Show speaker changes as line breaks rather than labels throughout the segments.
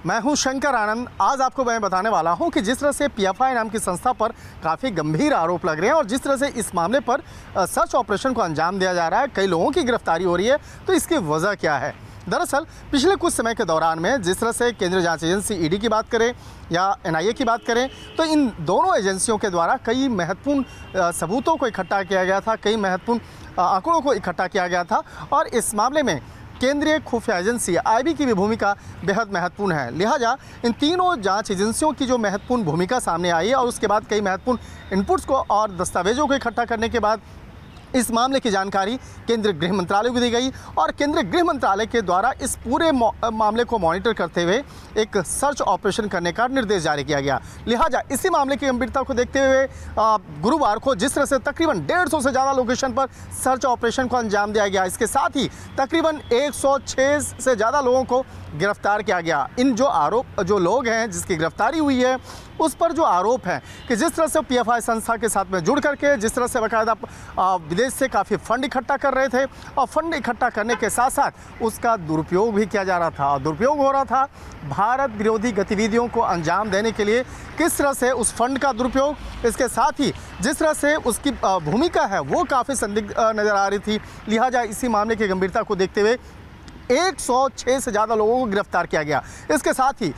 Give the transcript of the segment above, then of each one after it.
मैं हूं शंकर आनंद। आज आपको मैं बताने वाला हूं कि जिस तरह से पीएफआई नाम की संस्था पर काफ़ी गंभीर आरोप लग रहे हैं और जिस तरह से इस मामले पर सर्च ऑपरेशन को अंजाम दिया जा रहा है, कई लोगों की गिरफ्तारी हो रही है, तो इसकी वजह क्या है। दरअसल पिछले कुछ समय के दौरान में जिस तरह से केंद्रीय जांच एजेंसी ईडी की बात करें या एनआईए की बात करें, तो इन दोनों एजेंसियों के द्वारा कई महत्वपूर्ण सबूतों को इकट्ठा किया गया था, कई महत्वपूर्ण आंकड़ों को इकट्ठा किया गया था और इस मामले में केंद्रीय खुफिया एजेंसी आईबी की भी भूमिका बेहद महत्वपूर्ण है। लिहाजा इन तीनों जांच एजेंसियों की जो महत्वपूर्ण भूमिका सामने आई है और उसके बाद कई महत्वपूर्ण इनपुट्स को और दस्तावेजों को इकट्ठा करने के बाद इस मामले की जानकारी केंद्रीय गृह मंत्रालय को दी गई और केंद्रीय गृह मंत्रालय के द्वारा इस पूरे मामले को मॉनिटर करते हुए एक सर्च ऑपरेशन करने का निर्देश जारी किया गया। लिहाजा इसी मामले की गंभीरता को देखते हुए गुरुवार को जिस तरह से तकरीबन 150 से ज़्यादा लोकेशन पर सर्च ऑपरेशन को अंजाम दिया गया, इसके साथ ही तकरीबन 106 से ज़्यादा लोगों को गिरफ्तार किया गया। इन जो लोग हैं जिसकी गिरफ्तारी हुई है, उस पर जो आरोप है कि जिस तरह से पीएफआई संस्था के साथ में जुड़ करके जिस तरह से बाकायदा विदेश से काफ़ी फंड इकट्ठा कर रहे थे और फंड इकट्ठा करने के साथ साथ उसका दुरुपयोग भी किया जा रहा था और दुरुपयोग हो रहा था भारत विरोधी गतिविधियों को अंजाम देने के लिए। किस तरह से उस फंड का दुरुपयोग, इसके साथ ही जिस तरह से उसकी भूमिका है वो काफ़ी संदिग्ध नज़र आ रही थी। लिहाजा इसी मामले की गंभीरता को देखते हुए 106 से ज़्यादा लोगों को गिरफ्तार किया गया। इसके साथ ही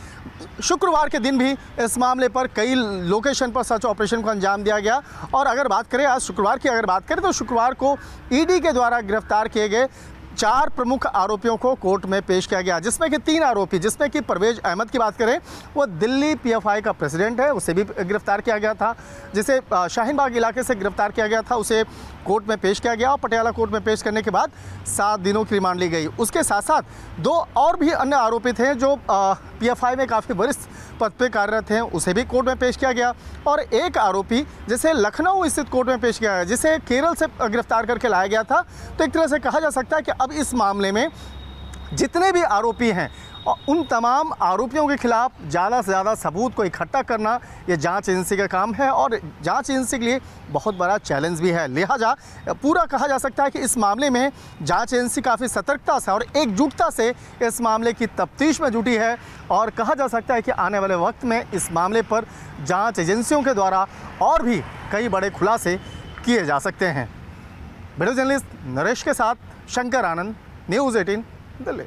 शुक्रवार के दिन भी इस मामले पर कई लोकेशन पर सर्च ऑपरेशन को अंजाम दिया गया और अगर बात करें आज शुक्रवार की तो शुक्रवार को ईडी के द्वारा गिरफ्तार किए गए 4 प्रमुख आरोपियों को कोर्ट में पेश किया गया, जिसमें कि 3 आरोपी, जिसमें कि परवेज अहमद की बात करें, वो दिल्ली पीएफआई का प्रेसिडेंट है, उसे भी गिरफ्तार किया गया था। जिसे शाहीन बाग इलाके से गिरफ्तार किया गया था, उसे कोर्ट में पेश किया गया और पटियाला कोर्ट में पेश करने के बाद 7 दिनों की रिमांड ली गई। उसके साथ साथ 2 और भी अन्य आरोपी थे जो पीएफआई में काफ़ी वरिष्ठ पद पे कार्यरत हैं, उसे भी कोर्ट में पेश किया गया और एक आरोपी जिसे लखनऊ स्थित कोर्ट में पेश किया गया, जिसे केरल से गिरफ्तार करके लाया गया था। तो एक तरह से कहा जा सकता है कि अब इस मामले में जितने भी आरोपी हैं उन तमाम आरोपियों के खिलाफ ज़्यादा से ज़्यादा सबूत को इकट्ठा करना ये जांच एजेंसी का काम है और जांच एजेंसी के लिए बहुत बड़ा चैलेंज भी है। लिहाजा पूरा कहा जा सकता है कि इस मामले में जांच एजेंसी काफ़ी सतर्कता से और एकजुटता से इस मामले की तफ्तीश में जुटी है और कहा जा सकता है कि आने वाले वक्त में इस मामले पर जाँच एजेंसियों के द्वारा और भी कई बड़े खुलासे किए जा सकते हैं। वीडियो जर्नलिस्ट नरेश के साथ शंकर आनंद, न्यूज़ 18 दिल्ली।